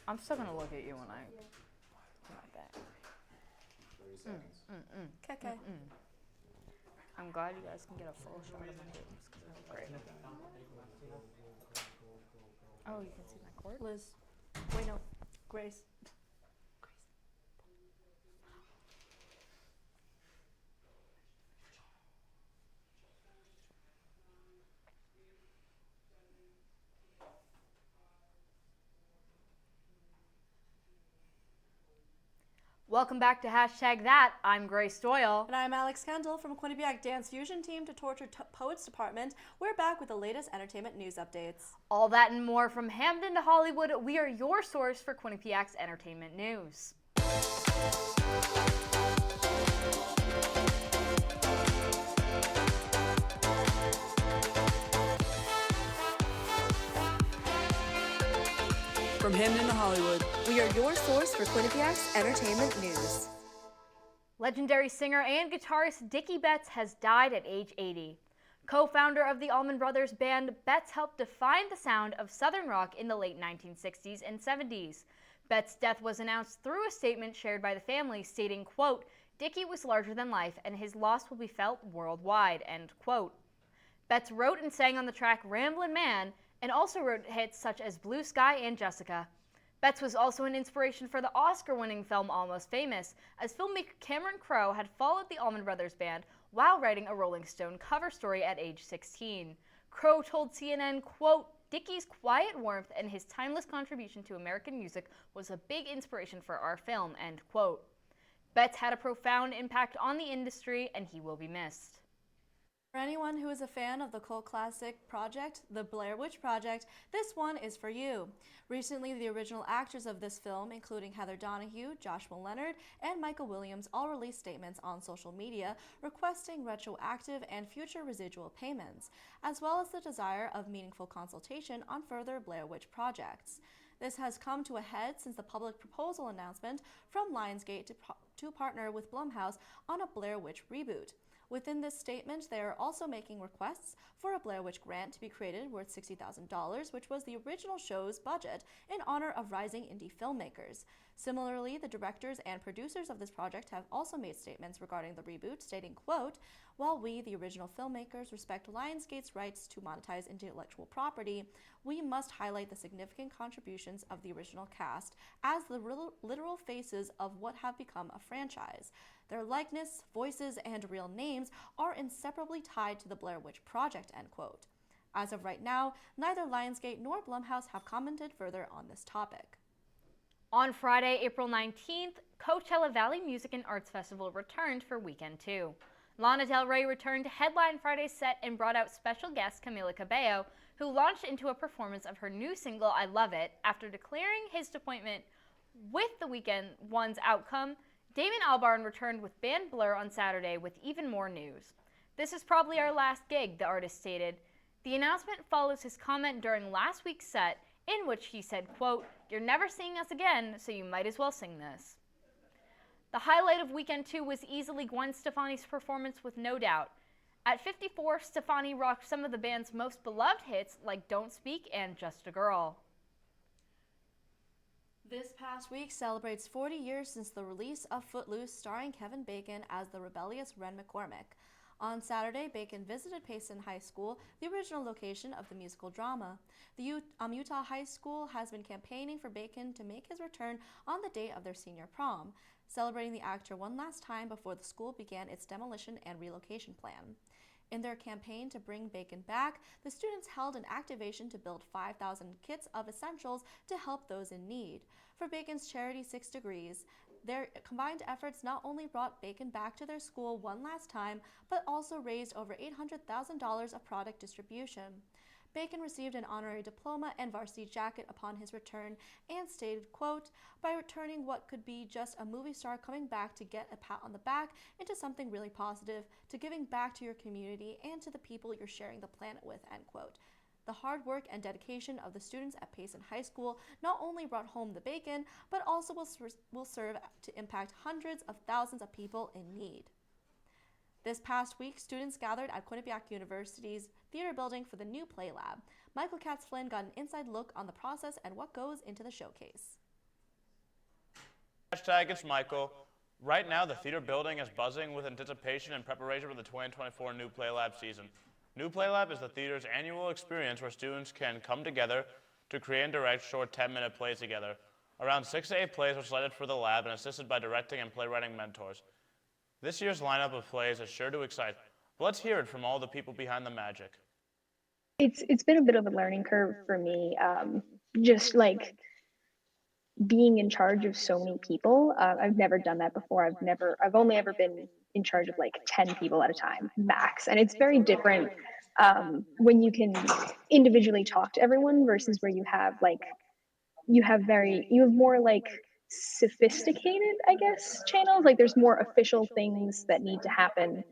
I'm still gonna look at you when I do my back. 30 seconds. Okay. I'm glad you guys can get a full shot of my boobs because that's great. Oh, you can see my cord? Liz. Wait, no. Grace. Welcome back to Hashtag That. I'm Grace Doyle. And I'm Alex Kendall from Quinnipiac Dance Fusion Team to Torture Poets Department. We're back with the latest entertainment news updates. All that and more from Hamden to Hollywood. We are your source for Quinnipiac's entertainment news. From Hamden to Hollywood, we are your source for Quinnipiac's entertainment news. Legendary singer and guitarist Dickie Betts has died at age 80. Co-founder of the Allman Brothers Band, Betts helped define the sound of Southern rock in the late 1960s and 70s. Betts' death was announced through a statement shared by the family stating, quote, "Dickie was larger than life and his loss will be felt worldwide," end quote. Betts wrote and sang on the track Ramblin' Man and also wrote hits such as Blue Sky and Jessica. Betts was also an inspiration for the Oscar-winning film Almost Famous, as filmmaker Cameron Crowe had followed the Allman Brothers Band while writing a Rolling Stone cover story at age 16. Crowe told CNN, quote, "Dickie's quiet warmth and his timeless contribution to American music was a big inspiration for our film," end quote. Betts had a profound impact on the industry and he will be missed. For anyone who is a fan of the cult classic project, The Blair Witch Project, this one is for you. Recently, the original actors of this film, including Heather Donahue, Joshua Leonard, and Michael Williams, all released statements on social media requesting retroactive and future residual payments, as well as the desire of meaningful consultation on further Blair Witch projects. This has come to a head since the public proposal announcement from Lionsgate to partner with Blumhouse on a Blair Witch reboot. Within this statement, they are also making requests for a Blair Witch grant to be created worth $60,000, which was the original show's budget in honor of rising indie filmmakers. Similarly, the directors and producers of this project have also made statements regarding the reboot, stating, quote, "While we, the original filmmakers, respect Lionsgate's rights to monetize intellectual property, we must highlight the significant contributions of the original cast as the literal faces of what have become a franchise. Their likeness, voices, and real names are inseparably tied to the Blair Witch Project," end quote. As of right now, neither Lionsgate nor Blumhouse have commented further on this topic. On Friday, April 19th, Coachella Valley Music and Arts Festival returned for Weekend 2. Lana Del Rey returned to headline Friday's set and brought out special guest Camila Cabello, who launched into a performance of her new single, I Love It. After declaring his disappointment with the Weekend 1's outcome, Damon Albarn returned with band Blur on Saturday with even more news. "This is probably our last gig," the artist stated. The announcement follows his comment during last week's set in which he said, quote, "You're never seeing us again, so you might as well sing this." The highlight of Weekend 2 was easily Gwen Stefani's performance with No Doubt. At 54, Stefani rocked some of the band's most beloved hits like Don't Speak and Just a Girl. This past week celebrates 40 years since the release of Footloose, starring Kevin Bacon as the rebellious Ren McCormick. On Saturday, Bacon visited Payson High School, the original location of the musical drama. The Utah High School has been campaigning for Bacon to make his return on the date of their senior prom, celebrating the actor one last time before the school began its demolition and relocation plan. In their campaign to bring Bacon back, the students held an activation to build 5,000 kits of essentials to help those in need. For Bacon's charity 6 Degrees, their combined efforts not only brought Bacon back to their school one last time, but also raised over $800,000 of product distribution. Bacon received an honorary diploma and varsity jacket upon his return and stated, quote, "By returning what could be just a movie star coming back to get a pat on the back into something really positive, to giving back to your community and to the people you're sharing the planet with," end quote. The hard work and dedication of the students at Payson High School not only brought home the bacon, but also will serve to impact hundreds of thousands of people in need. This past week, students gathered at Quinnipiac University's theater building for the new Play Lab. Michael Katz-Flynn got an inside look on the process and what goes into the showcase. Hashtag it's Michael. Right now, the theater building is buzzing with anticipation and preparation for the 2024 New Play Lab season. New Play Lab is the theater's annual experience where students can come together to create and direct short 10-minute plays together. Around 6 to 8 plays are selected for the lab and assisted by directing and playwriting mentors. This year's lineup of plays is sure to excite, but let's hear it from all the people behind the magic. It's been a bit of a learning curve for me, just like being in charge of so many people. I've never done that before. I've only ever been in charge of like 10 people at a time, max. And it's very different when you can individually talk to everyone versus where you have more like sophisticated, I guess, channels. Like there's more official things that need to happen.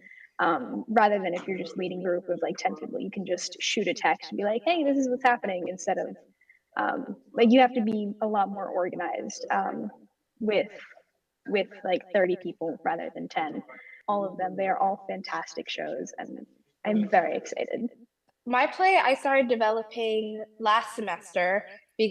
Rather than if you're just leading a group of like 10 people, you can just shoot a text and be like, hey, this is what's happening, instead of like you have to be a lot more organized with like 30 people rather than 10. All of them, they are all fantastic shows, and I'm very excited. My play I started developing last semester.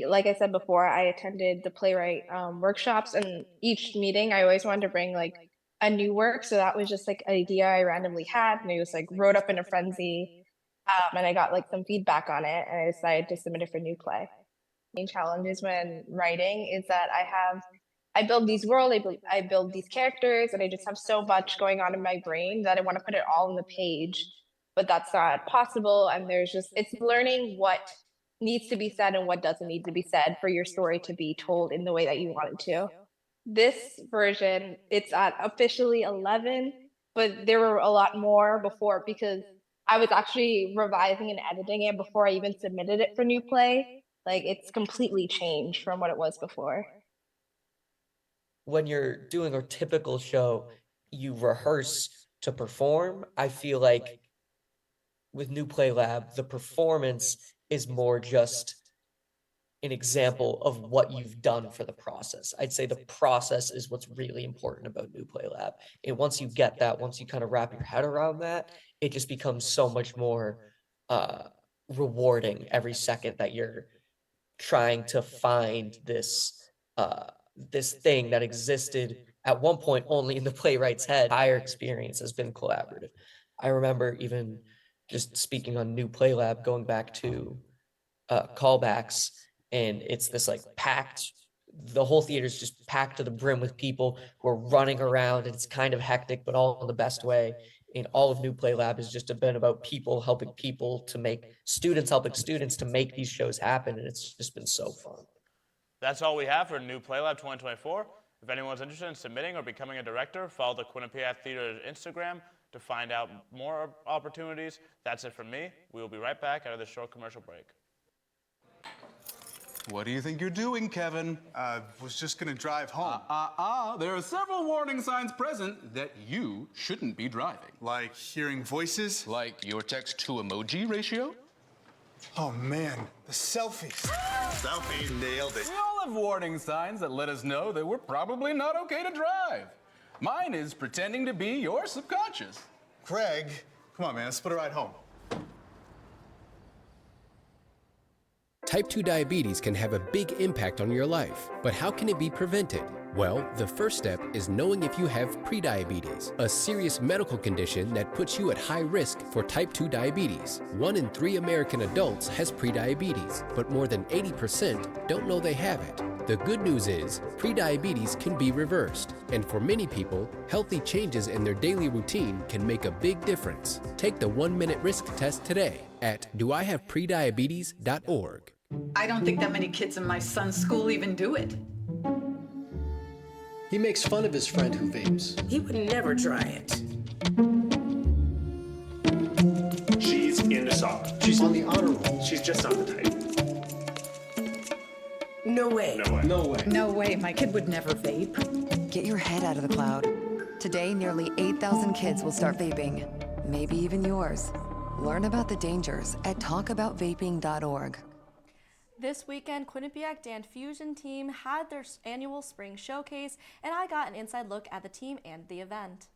Like I said before, I attended the playwright workshops, and each meeting I always wanted to bring like a new work. So that was just like an idea I randomly had, and it was like wrote up in a frenzy. And I got like some feedback on it, and I decided to submit it for new play. Main challenges when writing is that I build these worlds, I build these characters, and I just have so much going on in my brain that I want to put it all on the page, but that's not possible. And it's learning what needs to be said and what doesn't need to be said for your story to be told in the way that you want it to. This version, it's at officially 11, but there were a lot more before because I was actually revising and editing it before I even submitted it for new play. Like it's completely changed from what it was before. When you're doing a typical show, you rehearse to perform. I feel like with New Play Lab, the performance is more just an example of what you've done for the process. I'd say the process is what's really important about New Play Lab. And once you get that, once you kind of wrap your head around that, it just becomes so much more rewarding every second that you're trying to find this thing that existed at one point only in the playwright's head. Entire experience has been collaborative. I remember even just speaking on New Play Lab, going back to callbacks, and it's this like packed, the whole theater's just packed to the brim with people who are running around, and it's kind of hectic, but all in the best way. And all of New Play Lab has just been about people helping people to make students helping students to make these shows happen, and it's just been so fun. That's all we have for New Play Lab 2024. If anyone's interested in submitting or becoming a director, follow the Quinnipiac Theater's Instagram to find out more opportunities. That's it from me. We will be right back after this short commercial break. What do you think you're doing, Kevin? Was just gonna drive home. There are several warning signs present that you shouldn't be driving. Like hearing voices? Like your text-to-emoji ratio? Oh man, the selfies. Selfie, nailed it. We all have warning signs that let us know that we're probably not okay to drive. Mine is pretending to be your subconscious. Craig, come on man, let's split a ride home. Type 2 diabetes can have a big impact on your life, but how can it be prevented? Well, the first step is knowing if you have prediabetes, a serious medical condition that puts you at high risk for type 2 diabetes. 1 in 3 American adults has prediabetes, but more than 80% don't know they have it. The good news is, prediabetes can be reversed, and for many people, healthy changes in their daily routine can make a big difference. Take the 1-minute risk test today at doihaveprediabetes.org. I don't think that many kids in my son's school even do it. He makes fun of his friend who vapes. He would never try it. She's into soccer. She's on the honor roll. She's just not the type. No way. No way. No way. No way, my kid would never vape. Get your head out of the cloud. Today, nearly 8,000 kids will start vaping. Maybe even yours. Learn about the dangers at talkaboutvaping.org. This weekend, Quinnipiac Dance Fusion team had their annual spring showcase, and I got an inside look at the team and the event.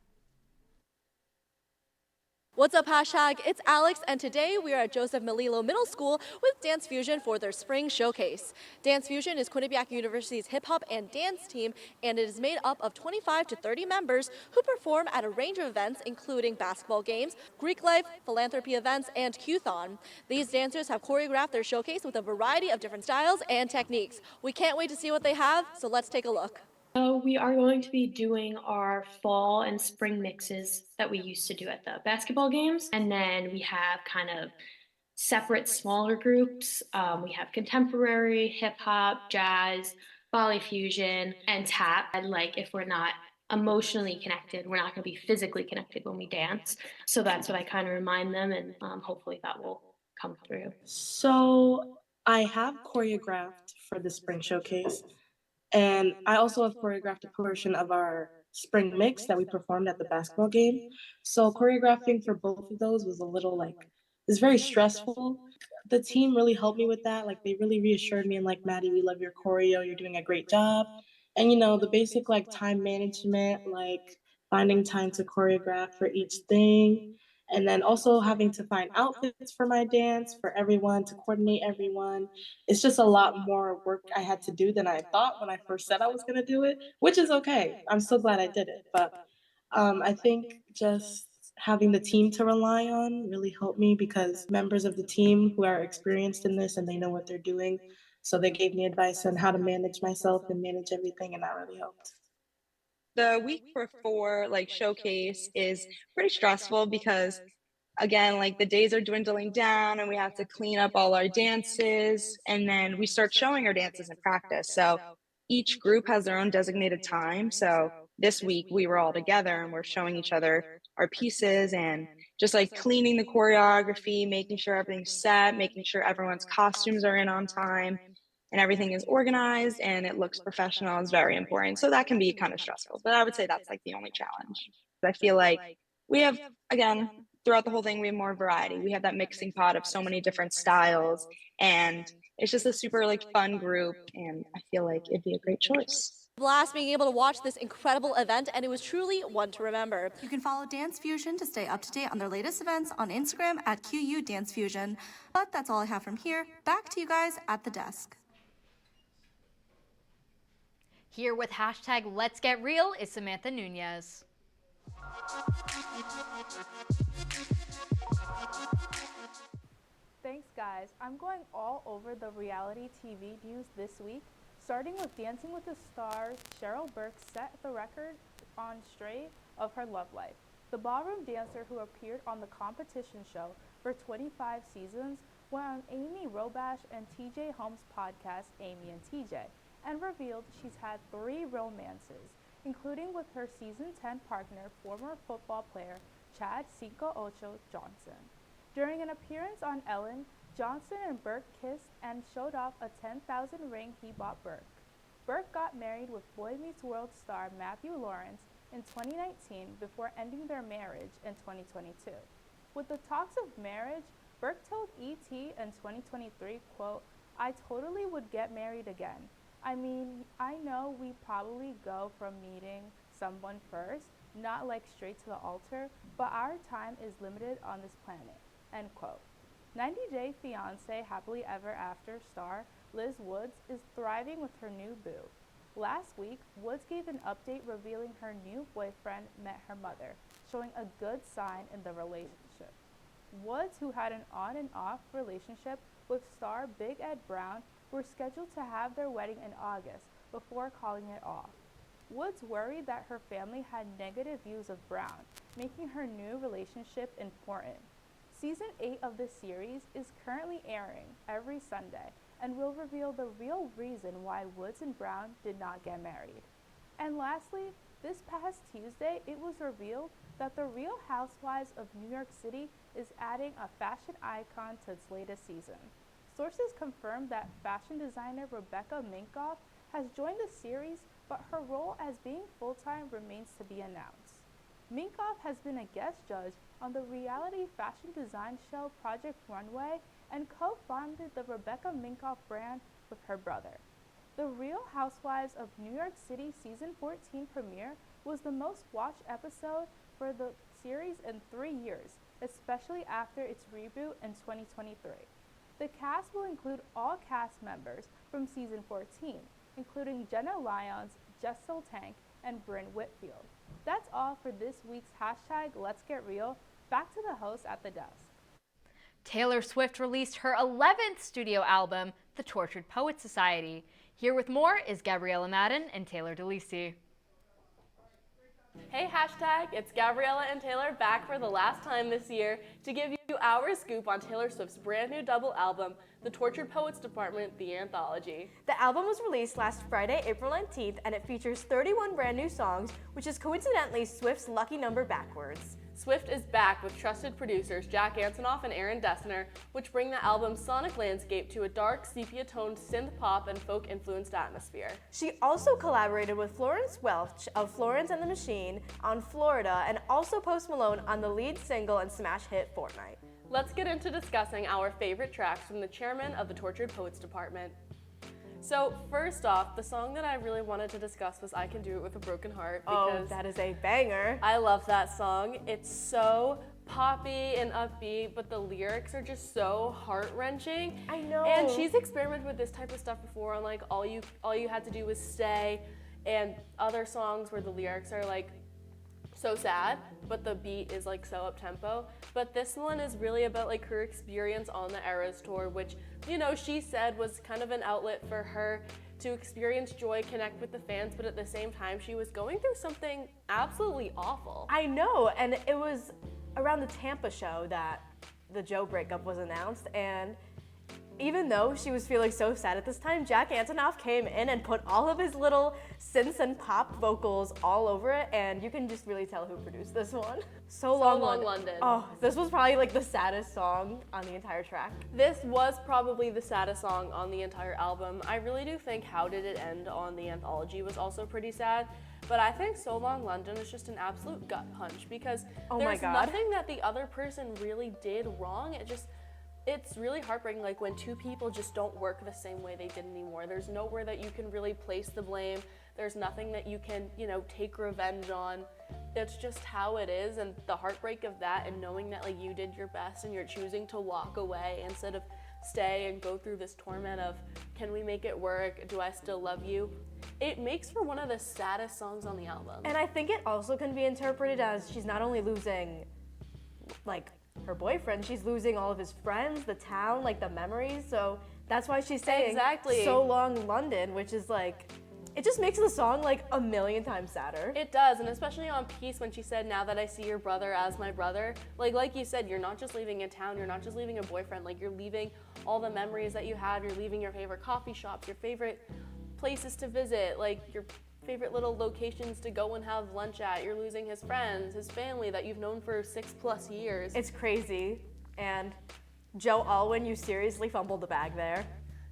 What's up, hashtag? It's Alex, and today we are at Joseph Melillo Middle School with Dance Fusion for their spring showcase. Dance Fusion is Quinnipiac University's hip hop and dance team, and it is made up of 25 to 30 members who perform at a range of events, including basketball games, Greek life, philanthropy events, and Q-thon. These dancers have choreographed their showcase with a variety of different styles and techniques. We can't wait to see what they have, so let's take a look. So we are going to be doing our fall and spring mixes that we used to do at the basketball games. And then we have kind of separate smaller groups. We have contemporary, hip hop, jazz, Bolly fusion, and tap. And like if we're not emotionally connected, we're not going to be physically connected when we dance. So that's what I kind of remind them, and hopefully that will come through. So I have choreographed for the spring showcase. And I also have choreographed a portion of our spring mix that we performed at the basketball game. So choreographing for both of those was a little it's very stressful. The team really helped me with that. Like they really reassured me and like, Maddie, we love your choreo. You're doing a great job. And the basic like time management, like finding time to choreograph for each thing. And then also having to find outfits for my dance, for everyone, to coordinate everyone. It's just a lot more work I had to do than I thought when I first said I was going to do it, which is okay. I'm so glad I did it. But I think just having the team to rely on really helped me because members of the team who are experienced in this and they know what they're doing. So they gave me advice on how to manage myself and manage everything, and that really helped. The week before like showcase is pretty stressful because again, like the days are dwindling down and we have to clean up all our dances and then we start showing our dances in practice. So each group has their own designated time. So this week we were all together and we're showing each other our pieces and just like cleaning the choreography, making sure everything's set, making sure everyone's costumes are in on time and everything is organized and it looks professional is very important. So that can be kind of stressful, but I would say that's like the only challenge. I feel like we have, again, throughout the whole thing, we have more variety. We have that mixing pot of so many different styles and it's just a super like fun group and I feel like it'd be a great choice. Blast being able to watch this incredible event, and it was truly one to remember. You can follow Dance Fusion to stay up to date on their latest events on Instagram at QU Dance Fusion. But that's all I have from here. Back to you guys at the desk. Here with hashtag Let's Get Real is Samantha Nunez. Thanks, guys. I'm going all over the reality TV news this week, starting with Dancing with the Stars. Cheryl Burke set the record on Straight of her love life. The ballroom dancer who appeared on the competition show for 25 seasons went on Amy Robash and TJ Holmes' podcast, Amy and TJ, and revealed she's had 3 romances, including with her season 10 partner, former football player Chad Cinco Ocho Johnson. During an appearance on Ellen, Johnson and Burke kissed and showed off a 10,000 ring he bought Burke. Burke got married with Boy Meets World star Matthew Lawrence in 2019 before ending their marriage in 2022. With the talks of marriage, Burke told ET in 2023, quote, "I totally would get married again. I mean, I know we probably go from meeting someone first, not like straight to the altar, but our time is limited on this planet," end quote. 90 Day Fiancé Happily Ever After star Liz Woods is thriving with her new boo. Last week, Woods gave an update revealing her new boyfriend met her mother, showing a good sign in the relationship. Woods, who had an on and off relationship with star Big Ed Brown, were scheduled to have their wedding in August before calling it off. Woods worried that her family had negative views of Brown, making her new relationship important. Season 8 of the series is currently airing every Sunday and will reveal the real reason why Woods and Brown did not get married. And lastly, this past Tuesday, it was revealed that the Real Housewives of New York City is adding a fashion icon to its latest season. Sources confirmed that fashion designer Rebecca Minkoff has joined the series, but her role as being full-time remains to be announced. Minkoff has been a guest judge on the reality fashion design show Project Runway and co-founded the Rebecca Minkoff brand with her brother. The Real Housewives of New York City Season 14 premiere was the most watched episode for the series in 3 years, especially after its reboot in 2023. The cast will include all cast members from season 14, including Jenna Lyons, Jessel Tank, and Bryn Whitfield. That's all for this week's hashtag Let's Get Real. Back to the host at the desk. Taylor Swift released her 11th studio album, The Tortured Poets Society. Here with more is Gabriella Madden and Taylor DeLisi. Hey hashtag, it's Gabriella and Taylor back for the last time this year to give you our scoop on Taylor Swift's brand new double album, The Tortured Poets Department, The Anthology. The album was released last Friday, April 19th, and it features 31 brand new songs, which is coincidentally Swift's lucky number backwards. Swift is back with trusted producers Jack Antonoff and Aaron Dessner, which bring the album's sonic landscape to a dark, sepia-toned synth pop and folk-influenced atmosphere. She also collaborated with Florence Welch of Florence and the Machine on Florida, and also Post Malone on the lead single and smash hit Fortnite. Let's get into discussing our favorite tracks from the chairman of the Tortured Poets Department. So first off, the song that I really wanted to discuss was I Can Do It With a Broken Heart, because that is a banger. I love that song. It's so poppy and upbeat, but the lyrics are just so heart-wrenching. I know. And she's experimented with this type of stuff before on like All You Had to Do Was Stay and other songs where the lyrics are like so sad, but the beat is like so up-tempo. But this one is really about like her experience on the Eras tour, which, you know, she said was kind of an outlet for her to experience joy, connect with the fans, but at the same time she was going through something absolutely awful. I know, and it was around the Tampa show that the Joe breakup was announced, and even though she was feeling so sad at this time, Jack Antonoff came in and put all of his little synths and pop vocals all over it, and you can just really tell who produced this one. So Long London. Oh, this was probably like the saddest song on the entire track. This was probably the saddest song on the entire album. I really do think How Did It End on the Anthology was also pretty sad, but I think So Long London is just an absolute gut punch because there's nothing that the other person really did wrong. It's really heartbreaking, like when two people just don't work the same way they did anymore. There's nowhere that you can really place the blame. There's nothing that you can, you know, take revenge on. It's just how it is, and the heartbreak of that, and knowing that like you did your best and you're choosing to walk away instead of stay and go through this torment of, can we make it work? Do I still love you? It makes for one of the saddest songs on the album. And I think it also can be interpreted as she's not only losing like her boyfriend, she's losing all of his friends, the town, like the memories. So that's why she's saying So Long London, which is like, it just makes the song like a million times sadder. It does, and especially on Peace when she said, now that I see your brother as my brother, like you said, you're not just leaving a town, you're not just leaving a boyfriend, like you're leaving all the memories that you have, you're leaving your favorite coffee shops, your favorite places to visit, like your favorite little locations to go and have lunch at. You're losing his friends, his family that you've known for 6+ years. It's crazy. And Joe Alwyn, you seriously fumbled the bag there.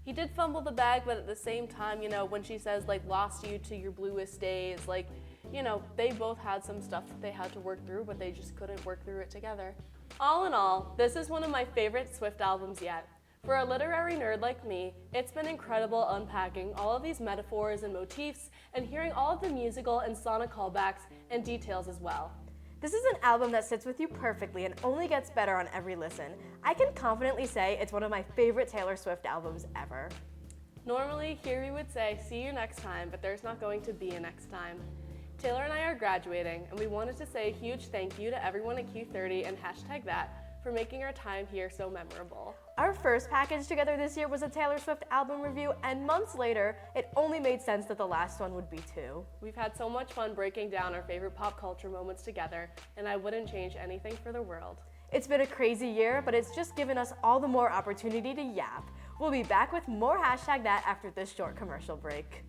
He did fumble the bag, but at the same time, you know, when she says like lost you to your bluest days, like, you know, they both had some stuff that they had to work through, but they just couldn't work through it together. All in all, this is one of my favorite Swift albums yet. For a literary nerd like me, it's been incredible unpacking all of these metaphors and motifs and hearing all of the musical and sonic callbacks and details as well. This is an album that sits with you perfectly and only gets better on every listen. I can confidently say it's one of my favorite Taylor Swift albums ever. Normally, here we would say, see you next time, but there's not going to be a next time. Taylor and I are graduating, and we wanted to say a huge thank you to everyone at Q30 and #that for making our time here so memorable. Our first package together this year was a Taylor Swift album review, and months later, it only made sense that the last one would be too. We've had so much fun breaking down our favorite pop culture moments together, and I wouldn't change anything for the world. It's been a crazy year, but it's just given us all the more opportunity to yap. We'll be back with more #that after this short commercial break.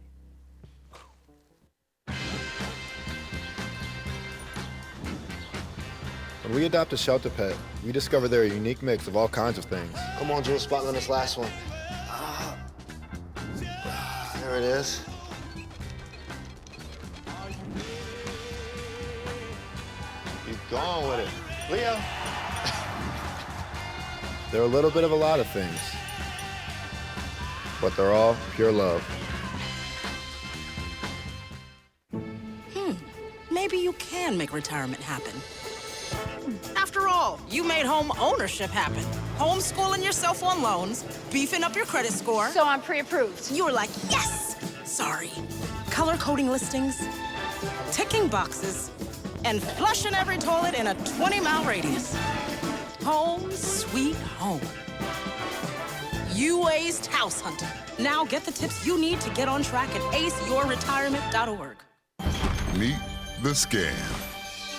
When we adopt a shelter pet, we discover they're a unique mix of all kinds of things. Come on, Jules, spot on this last one. There it is. Keep going with it. Leo. They're a little bit of a lot of things, but they're all pure love. Maybe you can make retirement happen. After all, you made home ownership happen. Homeschooling yourself on loans, beefing up your credit score. So I'm pre-approved. You were like, yes! Sorry. Color coding listings, ticking boxes, and flushing every toilet in a 20-mile radius. Home sweet home. You aced house hunting. Now get the tips you need to get on track at aceyourretirement.org. Meet the scan,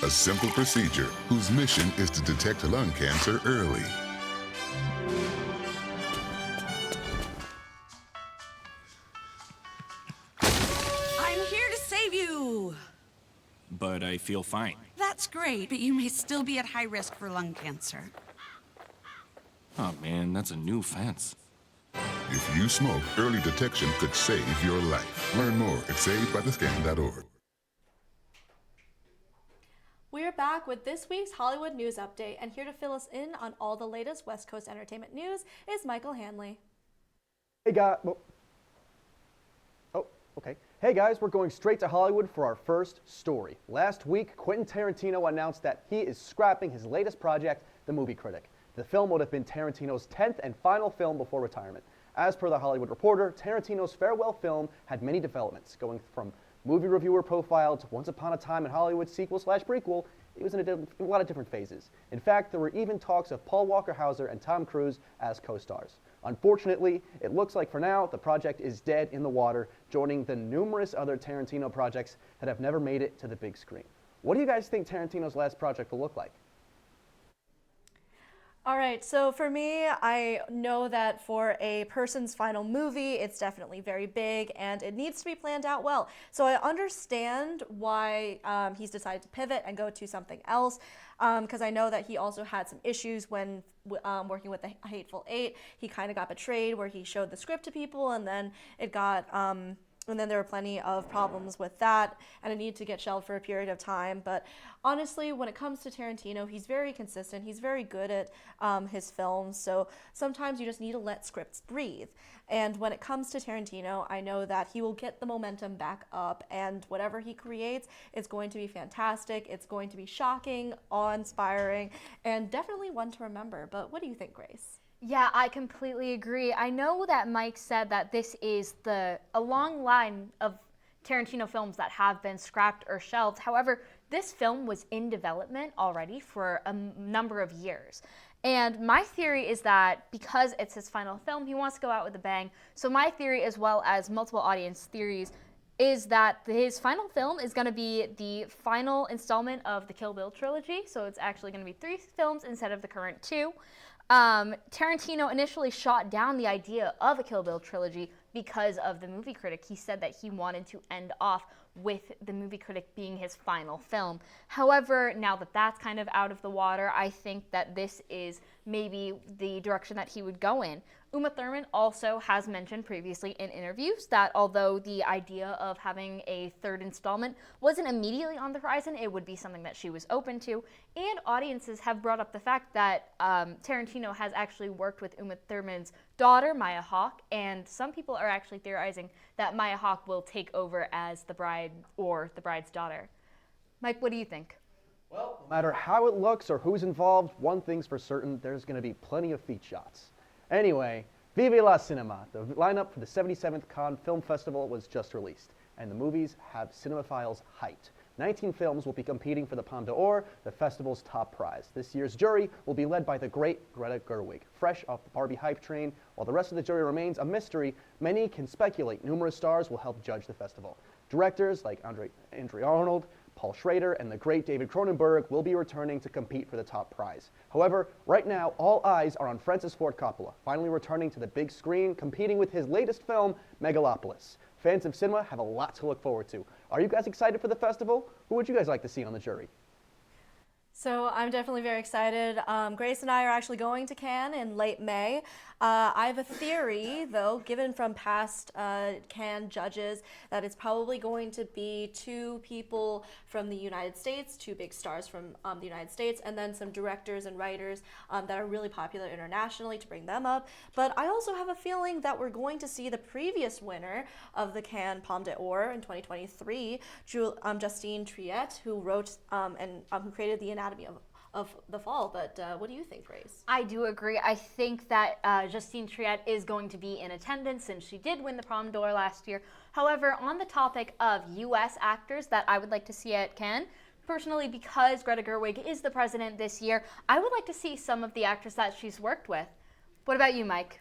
a simple procedure whose mission is to detect lung cancer early. I'm here to save you. But I feel fine. That's great, but you may still be at high risk for lung cancer. Oh man, that's a new fence. If you smoke, early detection could save your life. Learn more at savedbythescan.org. We're back with this week's Hollywood News Update, and here to fill us in on all the latest West Coast entertainment news is Michael Hanley. Hey guys, okay. Hey guys, we're going straight to Hollywood for our first story. Last week, Quentin Tarantino announced that he is scrapping his latest project, The Movie Critic. The film would have been Tarantino's 10th and final film before retirement. As per The Hollywood Reporter, Tarantino's farewell film had many developments, going from movie reviewer profile to Once Upon a Time in Hollywood sequel/prequel. It was in a lot of different phases. In fact, there were even talks of Paul Walker Hauser and Tom Cruise as co-stars. Unfortunately, it looks like for now, the project is dead in the water, joining the numerous other Tarantino projects that have never made it to the big screen. What do you guys think Tarantino's last project will look like? All right, so for me, I know that for a person's final movie, it's definitely very big and it needs to be planned out well. So I understand why he's decided to pivot and go to something else, because I know that he also had some issues when working with The Hateful Eight. He kind of got betrayed where he showed the script to people and then it got... and then there were plenty of problems with that, and it needed to get shelved for a period of time. But honestly, when it comes to Tarantino, he's very consistent. He's very good at his films, so sometimes you just need to let scripts breathe. And when it comes to Tarantino, I know that he will get the momentum back up, and whatever he creates is going to be fantastic. It's going to be shocking, awe-inspiring, and definitely one to remember. But what do you think, Grace? Yeah, I completely agree. I know that Mike said that this is a long line of Tarantino films that have been scrapped or shelved. However, this film was in development already for a number of years. And my theory is that because it's his final film, he wants to go out with a bang. So my theory, as well as multiple audience theories, is that his final film is going to be the final installment of the Kill Bill trilogy. So it's actually going to be 3 films instead of the current 2. Tarantino initially shot down the idea of a Kill Bill trilogy because of The Movie Critic. He said that he wanted to end off with The Movie Critic being his final film. However, now that that's kind of out of the water, I think that this is maybe the direction that he would go in. Uma Thurman also has mentioned previously in interviews that although the idea of having a 3rd installment wasn't immediately on the horizon, it would be something that she was open to. And audiences have brought up the fact that Tarantino has actually worked with Uma Thurman's daughter, Maya Hawke, and some people are actually theorizing that Maya Hawke will take over as the bride or the bride's daughter. Mike, what do you think? Well, no matter how it looks or who's involved, one thing's for certain, there's going to be plenty of feat shots. Anyway, Vive la Cinema. The lineup for the 77th Cannes Film Festival was just released, and the movies have cinemaphiles hyped. 19 films will be competing for the Palme d'Or, the festival's top prize. This year's jury will be led by the great Greta Gerwig, fresh off the Barbie hype train. While the rest of the jury remains a mystery, many can speculate numerous stars will help judge the festival. Directors like Andrea Arnold, Paul Schrader, and the great David Cronenberg will be returning to compete for the top prize. However, right now, all eyes are on Francis Ford Coppola, finally returning to the big screen, competing with his latest film, Megalopolis. Fans of cinema have a lot to look forward to. Are you guys excited for the festival? Who would you guys like to see on the jury? So I'm definitely very excited. Grace and I are actually going to Cannes in late May. I have a theory, though, given from past Cannes judges, that it's probably going to be 2 people from the United States, 2 big stars from the United States, and then some directors and writers that are really popular internationally to bring them up. But I also have a feeling that we're going to see the previous winner of the Cannes Palme d'Or in 2023, Justine Triet, who wrote and who created The Anatomy of the fall. But what do you think, Grace? I do agree. I think that Justine Triet is going to be in attendance since she did win the Palme d'Or last year. However, on the topic of U.S. actors that I would like to see at Cannes, personally, because Greta Gerwig is the president this year, I would like to see some of the actors that she's worked with. What about you, Mike?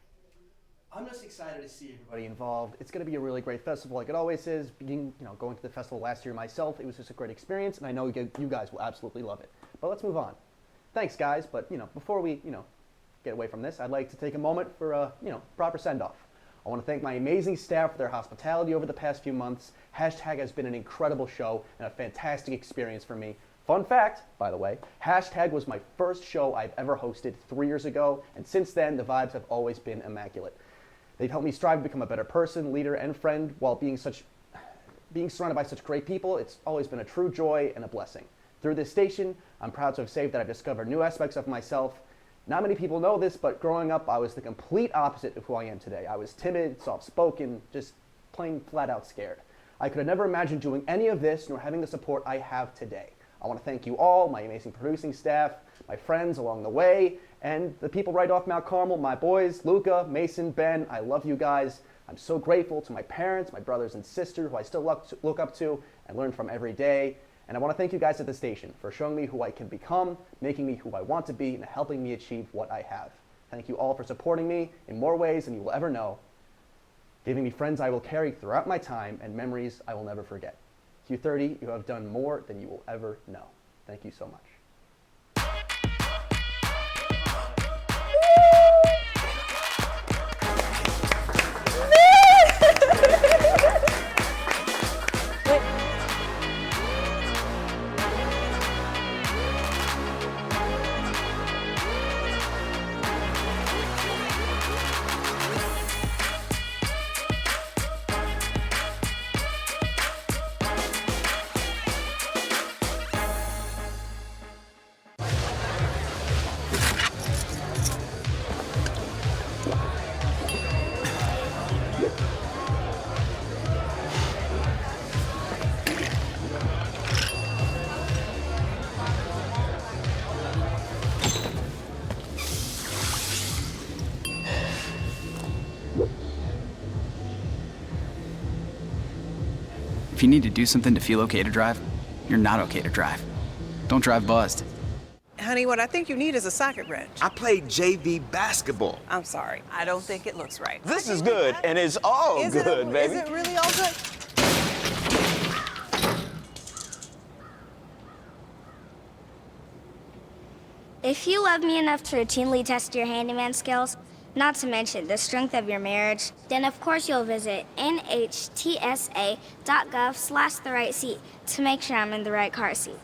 I'm just excited to see everybody involved. It's going to be a really great festival, like it always is. Going to the festival last year myself, it was just a great experience, and I know you guys will absolutely love it. But let's move on. Thanks, guys. But before we get away from this, I'd like to take a moment for a proper send-off. I want to thank my amazing staff for their hospitality over the past few months. Hashtag has been an incredible show and a fantastic experience for me. Fun fact, by the way, Hashtag was my first show I've ever hosted 3 years ago, and since then, the vibes have always been immaculate. They've helped me strive to become a better person, leader, and friend while being surrounded by such great people. It's always been a true joy and a blessing. Through this station, I'm proud to have said that I've discovered new aspects of myself. Not many people know this, but growing up, I was the complete opposite of who I am today. I was timid, soft-spoken, just plain flat-out scared. I could have never imagined doing any of this nor having the support I have today. I want to thank you all, my amazing producing staff, my friends along the way, and the people right off Mount Carmel, my boys, Luca, Mason, Ben. I love you guys. I'm so grateful to my parents, my brothers and sisters, who I still look up to and learn from every day. And I want to thank you guys at the station for showing me who I can become, making me who I want to be, and helping me achieve what I have. Thank you all for supporting me in more ways than you will ever know, giving me friends I will carry throughout my time and memories I will never forget. Q30, you have done more than you will ever know. Thank you so much. If you need to do something to feel okay to drive, you're not okay to drive. Don't drive buzzed. Honey, what I think you need is a socket wrench. I played JV basketball. I'm sorry. I don't think it looks right. This is good, and it's all good, baby. Is it really all good? If you love me enough to routinely test your handyman skills, not to mention the strength of your marriage, then of course you'll visit nhtsa.gov/therightseat to make sure I'm in the right car seat.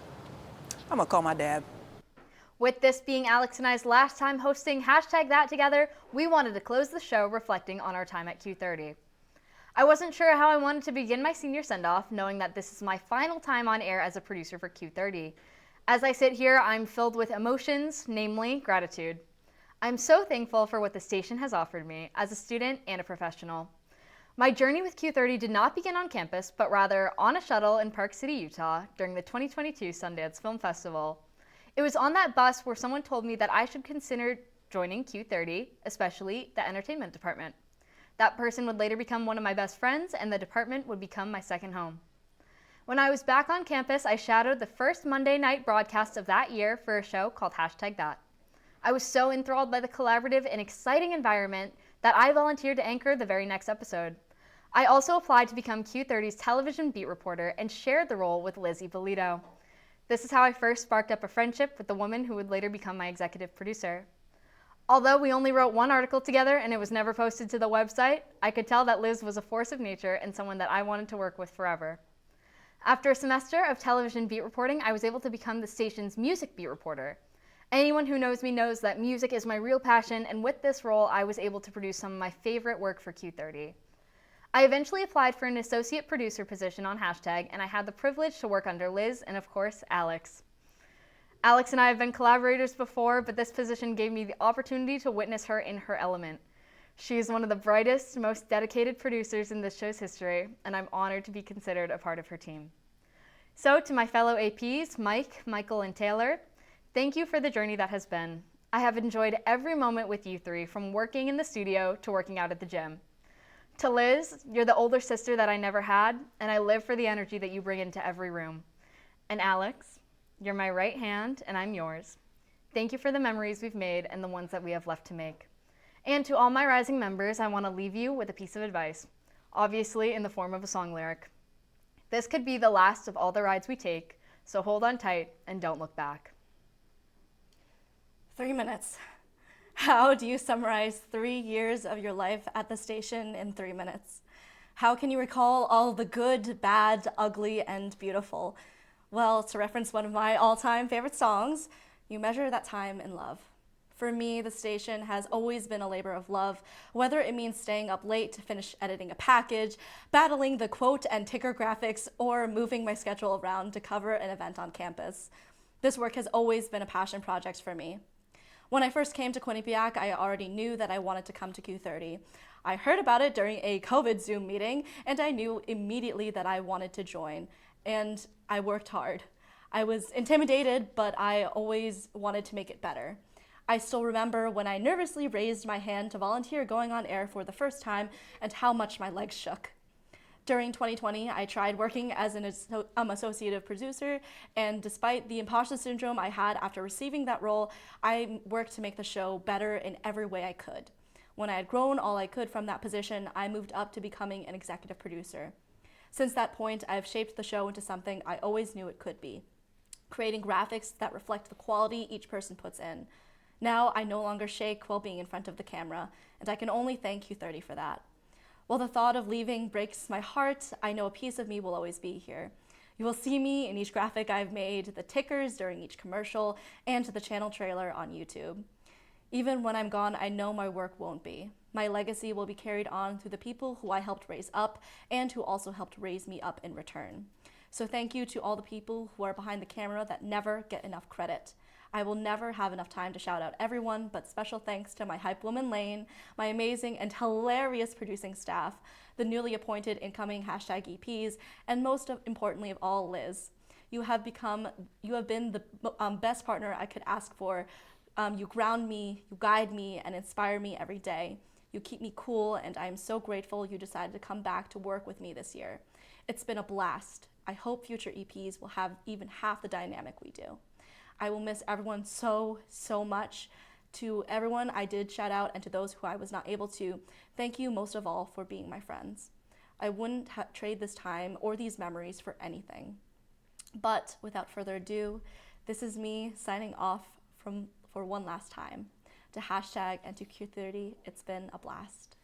I'm gonna call my dad. With this being Alex and I's last time hosting Hashtag That together, we wanted to close the show reflecting on our time at Q30. I wasn't sure how I wanted to begin my senior send-off, knowing that this is my final time on air as a producer for Q30. As I sit here, I'm filled with emotions, namely gratitude. I'm so thankful for what the station has offered me as a student and a professional. My journey with Q30 did not begin on campus, but rather on a shuttle in Park City, Utah during the 2022 Sundance Film Festival. It was on that bus where someone told me that I should consider joining Q30, especially the entertainment department. That person would later become one of my best friends, and the department would become my second home. When I was back on campus, I shadowed the first Monday night broadcast of that year for a show called Hashtag That. I was so enthralled by the collaborative and exciting environment that I volunteered to anchor the very next episode. I also applied to become Q30's television beat reporter and shared the role with Lizzie Bolito. This is how I first sparked up a friendship with the woman who would later become my executive producer. Although we only wrote one article together and it was never posted to the website, I could tell that Liz was a force of nature and someone that I wanted to work with forever. After a semester of television beat reporting, I was able to become the station's music beat reporter. Anyone who knows me knows that music is my real passion, and with this role, I was able to produce some of my favorite work for Q30. I eventually applied for an associate producer position on Hashtag, and I had the privilege to work under Liz and, of course, Alex. Alex and I have been collaborators before, but this position gave me the opportunity to witness her in her element. She is one of the brightest, most dedicated producers in this show's history, and I'm honored to be considered a part of her team. So, to my fellow APs, Mike, Michael, and Taylor, Thank you for the journey that has been. I have enjoyed every moment with you three, from working in the studio to working out at the gym. To Liz, you're the older sister that I never had, and I live for the energy that you bring into every room. And Alex, you're my right hand, and I'm yours. Thank you for the memories we've made and the ones that we have left to make. And to all my rising members, I want to leave you with a piece of advice, obviously in the form of a song lyric. This could be the last of all the rides we take, so hold on tight and don't look back. 3 minutes. How do you summarize 3 years of your life at the station in 3 minutes? How can you recall all the good, bad, ugly, and beautiful? Well, to reference one of my all-time favorite songs, you measure that time in love. For me, the station has always been a labor of love, whether it means staying up late to finish editing a package, battling the quote and ticker graphics, or moving my schedule around to cover an event on campus. This work has always been a passion project for me. When I first came to Quinnipiac, I already knew that I wanted to come to Q30. I heard about it during a COVID Zoom meeting, and I knew immediately that I wanted to join. And I worked hard. I was intimidated, but I always wanted to make it better. I still remember when I nervously raised my hand to volunteer going on air for the first time and how much my legs shook. During 2020, I tried working as an associative producer, and despite the imposter syndrome I had after receiving that role, I worked to make the show better in every way I could. When I had grown all I could from that position, I moved up to becoming an executive producer. Since that point, I've shaped the show into something I always knew it could be, creating graphics that reflect the quality each person puts in. Now, I no longer shake while being in front of the camera, and I can only thank Q30 for that. While the thought of leaving breaks my heart, I know a piece of me will always be here. You will see me in each graphic I've made, the tickers during each commercial, and the channel trailer on YouTube. Even when I'm gone, I know my work won't be. My legacy will be carried on through the people who I helped raise up and who also helped raise me up in return. So thank you to all the people who are behind the camera that never get enough credit. I will never have enough time to shout out everyone, but special thanks to my hype woman Lane, my amazing and hilarious producing staff, the newly appointed incoming #EPs, and most importantly of all, Liz. You have been the best partner I could ask for. You ground me, you guide me, and inspire me every day. You keep me cool, and I am so grateful you decided to come back to work with me this year. It's been a blast. I hope future EPs will have even half the dynamic we do. I will miss everyone so much. To everyone I did shout out and to those who I was not able to, thank you most of all for being my friends. I wouldn't trade this time or these memories for anything. But without further ado, this is me signing off for one last time. To # and to Q30, it's been a blast.